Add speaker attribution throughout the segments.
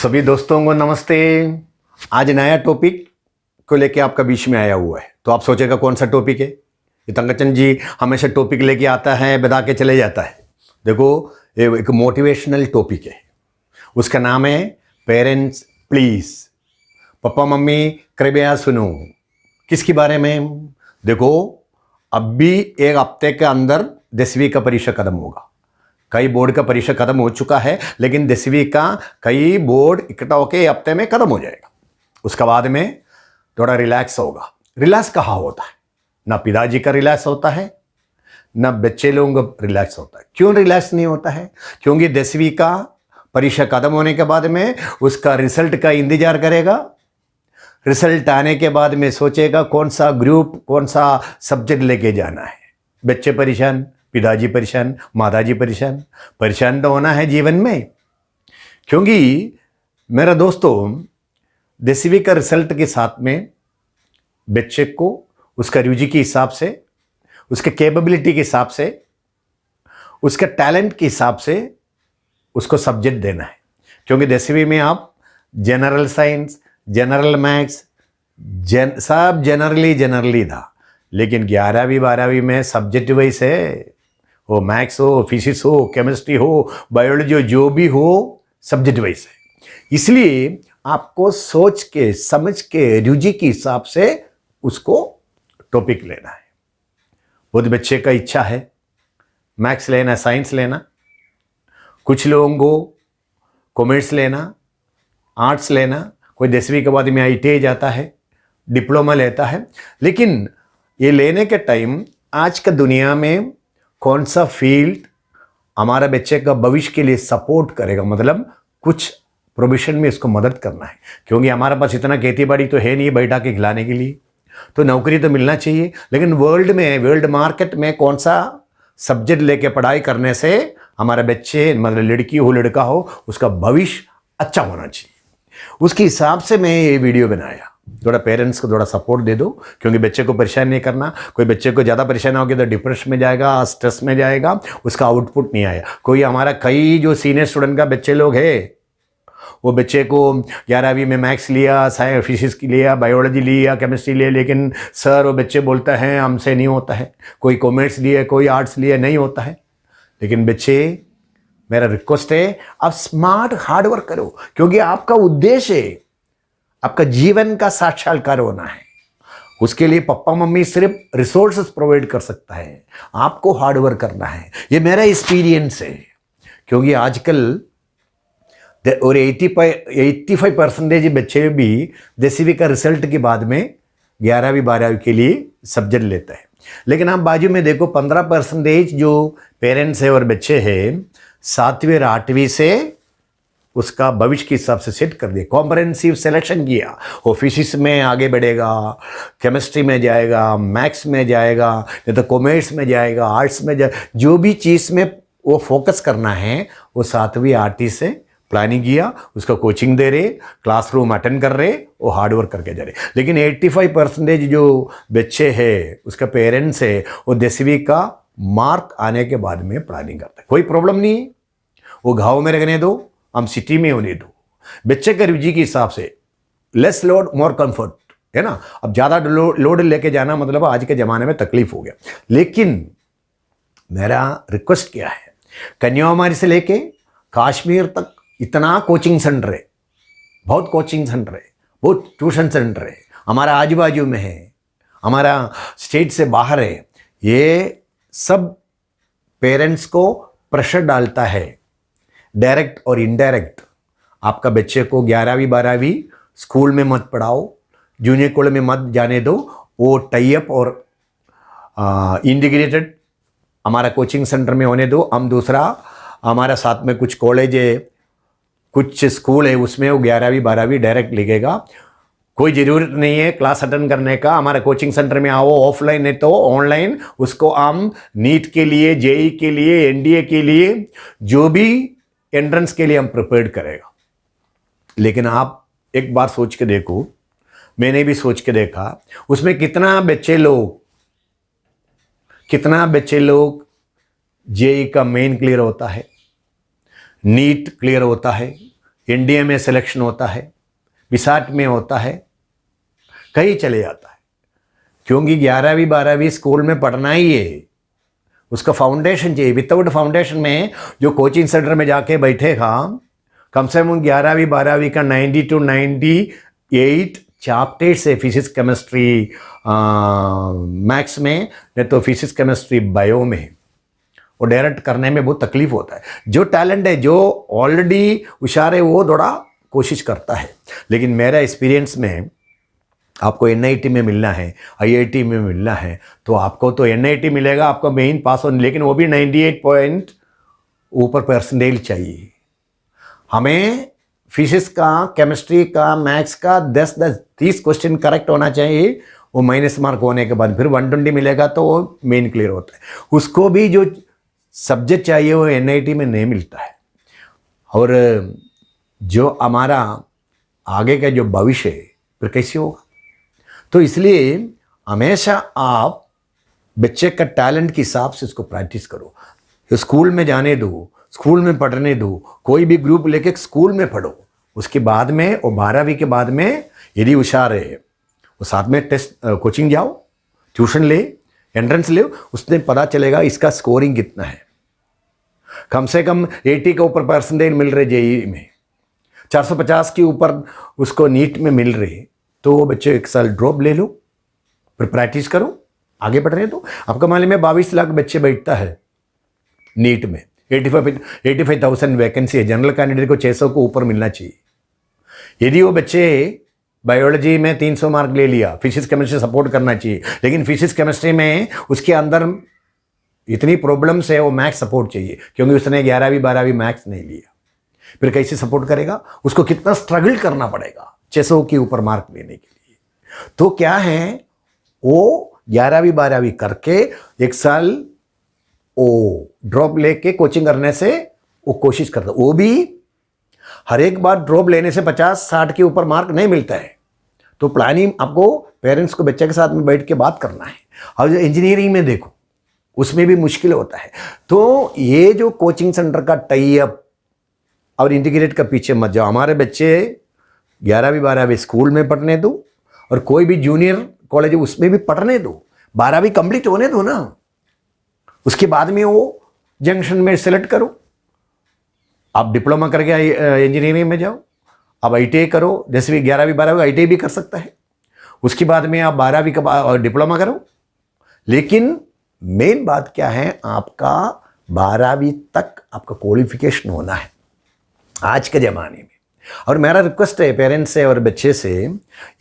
Speaker 1: तो सभी दोस्तों को नमस्ते। आज नया टॉपिक को लेके आपका बीच में आया हुआ है। तो आप सोचेगा कौन सा टॉपिक है। ये तंगचंद जी हमेशा टॉपिक लेके आता है, बता के चले जाता है। देखो ये एक मोटिवेशनल टॉपिक है, उसका नाम है पेरेंट्स प्लीज। पापा मम्मी कृपया सुनो। किसके बारे में? देखो अभी एक हफ्ते के अंदर 10वीं का परीक्षा खत्म होगा। कई बोर्ड का परीक्षा खत्म हो चुका है, लेकिन 10वीं का कई बोर्ड इकट्ठा होकर हफ्ते में खत्म हो जाएगा। उसके बाद में थोड़ा रिलैक्स होगा। रिलैक्स कहाँ होता है? ना पिताजी का रिलैक्स होता है, ना बच्चे लोगों का रिलैक्स होता है। क्यों रिलैक्स नहीं होता है? क्योंकि 10वीं का परीक्षा खत्म होने के बाद में उसका रिजल्ट का इंतजार करेगा। रिजल्ट आने के बाद में सोचेगा कौन सा ग्रुप, कौन सा सब्जेक्ट लेके जाना है। बच्चे परेशान, पिताजी परेशान, माताजी परेशान। परेशान तो होना है जीवन में, क्योंकि मेरा दोस्तों 10वीं का रिजल्ट के साथ में बच्चे को उसका रुचि के हिसाब से, उसके कैपेबिलिटी के हिसाब से, उसके टैलेंट के हिसाब से उसको सब्जेक्ट देना है। क्योंकि 10वीं में आप जनरल साइंस, जनरल मैथ्स सब जनरली था, लेकिन 11वीं 12वीं में सब्जेक्ट वाइज है। वो मैथ्स हो, फिजिक्स हो, केमिस्ट्री हो, बायोलॉजी हो, जो भी हो सब्जेक्ट वाइज है। इसलिए आपको सोच के, समझ के, रुचि के हिसाब से उसको टॉपिक लेना है। बहुत बच्चे का इच्छा है मैथ्स लेना, साइंस लेना, कुछ लोगों को कॉमर्स लेना, आर्ट्स लेना, कोई 10वीं के बाद में ITI जाता है, डिप्लोमा लेता है। लेकिन ये लेने के टाइम आज का दुनिया में कौन सा फील्ड हमारा बच्चे का भविष्य के लिए सपोर्ट करेगा, मतलब कुछ प्रोविजन में इसको मदद करना है। क्योंकि हमारे पास इतना खेती बाड़ी तो है नहीं बैठा के खिलाने के लिए, तो नौकरी तो मिलना चाहिए। लेकिन वर्ल्ड मार्केट में कौन सा सब्जेक्ट लेके पढ़ाई करने से हमारे बच्चे, मतलब लड़की हो लड़का हो, उसका भविष्य अच्छा होना चाहिए। उसके हिसाब से मैं ये वीडियो बनाया। थोड़ा पेरेंट्स को थोड़ा सपोर्ट दे दो, क्योंकि बच्चे को परेशान नहीं करना। कोई बच्चे को ज़्यादा परेशान होगी तो डिप्रेशन में जाएगा, स्ट्रेस में जाएगा, उसका आउटपुट नहीं आया। कोई हमारा कई जो सीनियर स्टूडेंट का बच्चे लोग हैं, वो बच्चे को 11वीं में मैथ्स लिया, साइंस फिजिक्स लिया, बायोलॉजी लिया, केमिस्ट्री लिया, लेकिन सर वो बच्चे बोलता है हमसे नहीं होता है। कोई कॉमर्स लिए, कोई आर्ट्स लिए, नहीं होता है। लेकिन बच्चे, मेरा रिक्वेस्ट है आप स्मार्ट हार्ड वर्क करो, क्योंकि आपका उद्देश्य है आपका जीवन का साक्षात्कार होना है। उसके लिए पापा मम्मी सिर्फ रिसोर्सेस प्रोवाइड कर सकता है, आपको हार्ड वर्क करना है। ये मेरा एक्सपीरियंस है। क्योंकि आजकल और 85% बच्चे भी 10वीं का रिजल्ट के बाद में 11वीं 12वीं के लिए सब्जेक्ट लेता है। लेकिन आप बाजू में देखो 15% जो पेरेंट्स है और बच्चे हैं 7वीं और 8वीं से उसका भविष्य के हिसाब से सेट कर दिया, कॉम्प्रहेंसिव सिलेक्शन किया। वो फिजिक्स में आगे बढ़ेगा, केमिस्ट्री में जाएगा, मैथ्स में जाएगा, नहीं तो कॉमर्स में जाएगा, आर्ट्स में जाएगा। जो भी चीज़ में वो फोकस करना है वो 7वीं 8वीं से प्लानिंग किया, उसका कोचिंग दे रहे, क्लासरूम अटेंड कर रहे, वो हार्ड वर्क करके जा रहे। लेकिन 85% जो बच्चे हैं उसका पेरेंट्स है, वो 10वीं का मार्क आने के बाद में प्लानिंग करता है। कोई प्रॉब्लम नहीं है, वो गाँव में रहने दो, हम सिटी में होने दो। बच्चे के रुचि के हिसाब से लेस लोड मोर कंफर्ट, है ना। अब ज़्यादा लोड लेके जाना मतलब आज के ज़माने में तकलीफ हो गया। लेकिन मेरा रिक्वेस्ट क्या है, कन्याकुमारी से लेके कश्मीर तक इतना कोचिंग सेंटर है, बहुत कोचिंग सेंटर है, बहुत ट्यूशन सेंटर है, हमारा आजू बाजू में है, हमारा स्टेट से बाहर है। ये सब पेरेंट्स को प्रेशर डालता है, डायरेक्ट और इनडायरेक्ट। आपका बच्चे को 11वीं 12वीं स्कूल में मत पढ़ाओ, जूनियर कॉलेज में मत जाने दो। वो टाई अप और इंटीग्रेटेड हमारा कोचिंग सेंटर में होने दो। हम दूसरा हमारा साथ में कुछ कॉलेज है, कुछ स्कूल है, उसमें वो 11वीं 12वीं डायरेक्ट लिखेगा। कोई ज़रूरत नहीं है क्लास अटेंड करने का, हमारे कोचिंग सेंटर में आओ। ऑफलाइन है तो ऑनलाइन उसको हम नीट के लिए, JEE के लिए, NDA के लिए, जो भी एंट्रेंस के लिए हम प्रिपेयर करेगा। लेकिन आप एक बार सोच के देखो, मैंने भी सोच के देखा, उसमें कितना बच्चे लोग JEE का मेन क्लियर होता है, नीट क्लियर होता है, एनडीए में सिलेक्शन होता है, विसाट में होता है, कहीं चले जाता है, क्योंकि 11वीं 12वीं स्कूल में पढ़ना ही है, उसका फाउंडेशन चाहिए। विदाउट फाउंडेशन में जो कोचिंग सेंटर में जाके बैठेगा, कम से कम 11वीं 12वीं का 90 to 98 चैप्टर्स है फिजिक्स केमिस्ट्री मैथ्स में, नहीं तो फिजिक्स केमिस्ट्री बायो में, वो डायरेक्ट करने में बहुत तकलीफ होता है। जो टैलेंट है, जो ऑलरेडी होशियार है, वो थोड़ा कोशिश करता है। लेकिन मेरा एक्सपीरियंस में आपको एनआईटी में मिलना है, आईआईटी में मिलना है, तो आपको तो एनआईटी मिलेगा, आपको मेन पास होने, लेकिन वो भी 98 पॉइंट ऊपर परसेंटेज चाहिए। हमें फिजिक्स का, केमिस्ट्री का, मैथ्स का 10-30 क्वेश्चन करेक्ट होना चाहिए। वो माइनस मार्क होने के बाद फिर 120 मिलेगा तो वो मेन क्लियर होता है। उसको भी जो सब्जेक्ट चाहिए वो एनआईटी में नहीं मिलता है। और जो हमारा आगे का जो भविष्य है फिर कैसे होगा? तो इसलिए हमेशा आप बच्चे का टैलेंट के हिसाब से उसको प्रैक्टिस करो। स्कूल में जाने दो, स्कूल में पढ़ने दो, कोई भी ग्रुप लेके स्कूल में पढ़ो। उसके बाद में वो 12वीं के बाद में यदि होशियार है, वो साथ में टेस्ट कोचिंग जाओ, ट्यूशन ले, एंट्रेंस ले, उसमें पता चलेगा इसका स्कोरिंग कितना है। कम से कम 80 के ऊपर परसेंटेज मिल रहे जेईई में, 450 के ऊपर उसको नीट में मिल रहे, तो वो बच्चे एक साल ड्रॉप ले लो, फिर प्रैक्टिस करो, आगे बढ़ने दो। आपका मालूम है 22 लाख बच्चे बैठता है नीट में, 85,000 वैकेंसी है। जनरल कैंडिडेट को 600 को ऊपर मिलना चाहिए। यदि वो बच्चे बायोलॉजी में 300 मार्क ले लिया, फिजिक्स केमिस्ट्री सपोर्ट करना चाहिए, लेकिन फिजिक्स केमिस्ट्री में उसके अंदर इतनी प्रॉब्लम्स है, वो मैथ्स सपोर्ट चाहिए, क्योंकि उसने 11वीं 12वीं मैथ्स नहीं लिया, फिर कैसे सपोर्ट करेगा? उसको कितना स्ट्रगल करना पड़ेगा 600 के ऊपर मार्क लेने के लिए। तो क्या है, वो 11वीं 12वीं करके एक साल वो ड्रॉप लेके कोचिंग करने से वो कोशिश करता, वो भी हर एक बार ड्रॉप लेने से 50-60 के ऊपर मार्क नहीं मिलता है। तो प्लानिंग आपको पेरेंट्स को बच्चे के साथ में बैठ के बात करना है। और जो इंजीनियरिंग में देखो, उसमें भी मुश्किल होता है। तो ये जो कोचिंग सेंटर का टाई अप और इंटीग्रेट का पीछे मत जाओ। हमारे बच्चे 11वीं 12वीं स्कूल में पढ़ने दो, और कोई भी जूनियर कॉलेज उसमें भी पढ़ने दो, 12वीं कंप्लीट होने दो ना। उसके बाद में वो जंक्शन में सेलेक्ट करो, आप डिप्लोमा करके इंजीनियरिंग में जाओ, आप आईटीआई करो, 10वीं 11वीं 12वीं आईटीआई भी कर सकता है। उसके बाद में आप 12वीं का डिप्लोमा करो। लेकिन मेन बात क्या है, आपका 12वीं तक आपका क्वालिफिकेशन होना है आज के ज़माने में। और मेरा रिक्वेस्ट है पेरेंट्स से और बच्चे से,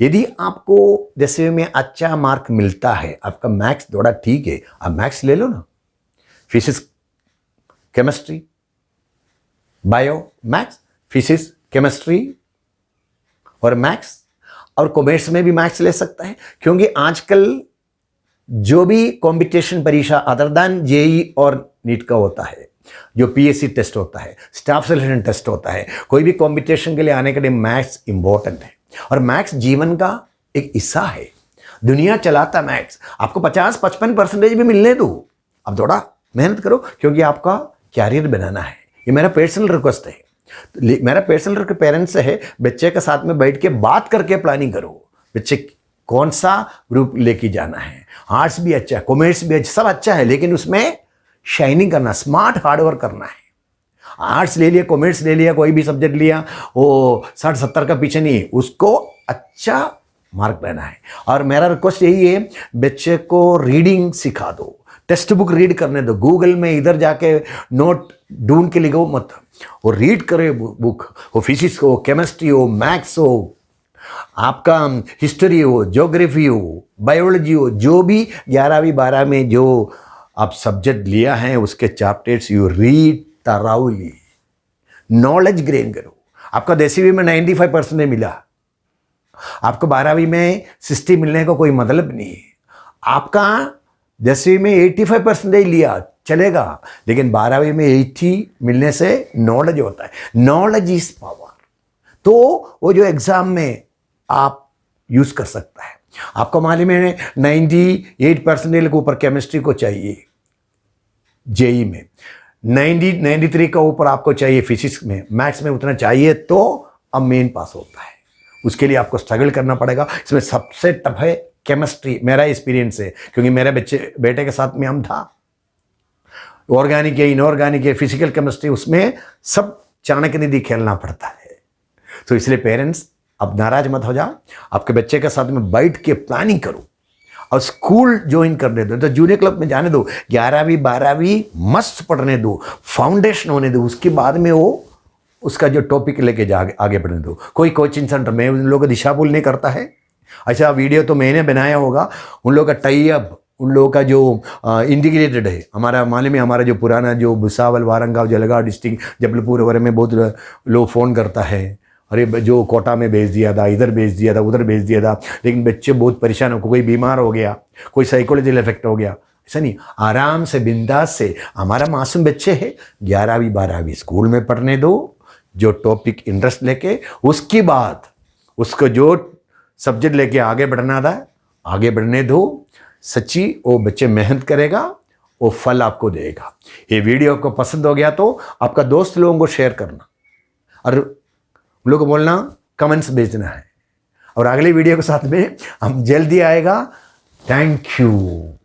Speaker 1: यदि आपको 10वीं में अच्छा मार्क मिलता है, आपका मैथ्स थोड़ा ठीक है, आप मैथ्स ले लो ना, physics chemistry bio maths, physics chemistry और मैथ्स, और कॉमर्स में भी मैथ्स ले सकता है। क्योंकि आजकल जो भी कंपटीशन परीक्षा अदर देन जेई और नीट का होता है, जो पीएससी टेस्ट होता है, स्टाफ सिलेक्शन टेस्ट होता है, कोई भी कंपटीशन के लिए आने के लिए मैथ्स इंपॉर्टेंट है। और मैथ्स जीवन का एक हिस्सा है, दुनिया चलाता मैथ्स। आपको 50-55% भी मिलने दो, अब थोड़ा मेहनत करो, क्योंकि आपका कैरियर बनाना है। ये मेरा पर्सनल रिक्वेस्ट है। तो मेरा पर्सनल पेरेंट्स से है, बच्चे के साथ में बैठ के बात करके प्लानिंग करो, बच्चे कौन सा ग्रुप लेके जाना है। आर्ट्स भी अच्छा है, कॉमर्स भी अच्छा, सब अच्छा है, लेकिन उसमें शाइनिंग करना, स्मार्ट हार्डवर्क करना है। आर्ट्स ले लिया, कॉमर्स ले लिया, कोई भी सब्जेक्ट लिया, वो 60-70 का पीछे नहीं, उसको अच्छा मार्क लेना है। और मेरा रिक्वेस्ट यही है, बच्चे को रीडिंग सिखा दो, टेक्स्ट बुक रीड करने दो। गूगल में इधर जाके नोट ढूंढ के लिखो मत, वो रीड करे बुक, वो फिजिक्स हो, केमिस्ट्री हो, मैथ्स हो, आपका हिस्ट्री हो, ज्योग्राफी हो, बायोलॉजी हो, जो भी 11वीं 12वीं में जो आप सब्जेक्ट लिया है, उसके chapters you read thoroughly, knowledge gain करो। आपका 10वीं में 95% मिला, आपको 12वीं में 60 मिलने का कोई मतलब नहीं है। आपका 10वीं में 85% लिया चलेगा, लेकिन 12वीं में 80 मिलने से नॉलेज होता है। Knowledge is power. तो वो जो एग्जाम में आप यूज कर सकता है। आपको मालूम है 98% के ऊपर केमिस्ट्री को चाहिए जेई में, 93 का ऊपर आपको चाहिए फिजिक्स में, मैथ्स में उतना चाहिए तो अब मेन पास होता है। उसके लिए आपको स्ट्रगल करना पड़ेगा। इसमें सबसे टफ है केमिस्ट्री, मेरा एक्सपीरियंस है, क्योंकि मेरे बेटे के साथ में हम था। ऑर्गेनिक है, इनऑर्गेनिक है, फिजिकल केमिस्ट्री, उसमें सब चाणक्य निधि खेलना पड़ता है। तो इसलिए पेरेंट्स अब नाराज मत हो जाओ, आपके बच्चे के साथ में बैठ के प्लानिंग करो और स्कूल ज्वाइन करने दो, तो जूनियर क्लब में जाने दो, 11वीं 12वीं मस्त पढ़ने दो, फाउंडेशन होने दो, उसके बाद में वो उसका जो टॉपिक लेके जा आगे बढ़ने दो। कोई कोचिंग सेंटर में उन लोगों को दिशाभूल नहीं करता है। अच्छा वीडियो तो मैंने बनाया होगा, उन लोगों का टाई अप, उन लोगों का जो इंटीग्रेटेड है, हमारा मालूम है, हमारा जो पुराना जो भुसावल, वारंगाव, जलगांव डिस्ट्रिक्ट, जबलपुर वगैरह में बहुत लोग फ़ोन करता है, अरे जो कोटा में भेज दिया था, इधर भेज दिया था, उधर भेज दिया था, लेकिन बच्चे बहुत परेशान हो, कोई बीमार हो गया, कोई साइकोलॉजिकल इफेक्ट हो गया। ऐसा नहीं, आराम से बिंदास से, हमारा मासूम बच्चे हैं, 11वीं 12वीं स्कूल में पढ़ने दो, जो टॉपिक इंटरेस्ट लेके, उसके बाद उसको जो सब्जेक्ट लेके आगे बढ़ना था आगे बढ़ने दो। सच्ची वो बच्चे मेहनत करेगा, वो फल आपको देगा। ये वीडियो आपको पसंद हो गया तो आपका दोस्त लोगों को शेयर करना और उन लोगों को बोलना, कमेंट्स भेजना है, और अगली वीडियो के साथ में हम जल्दी आएगा। Thank you.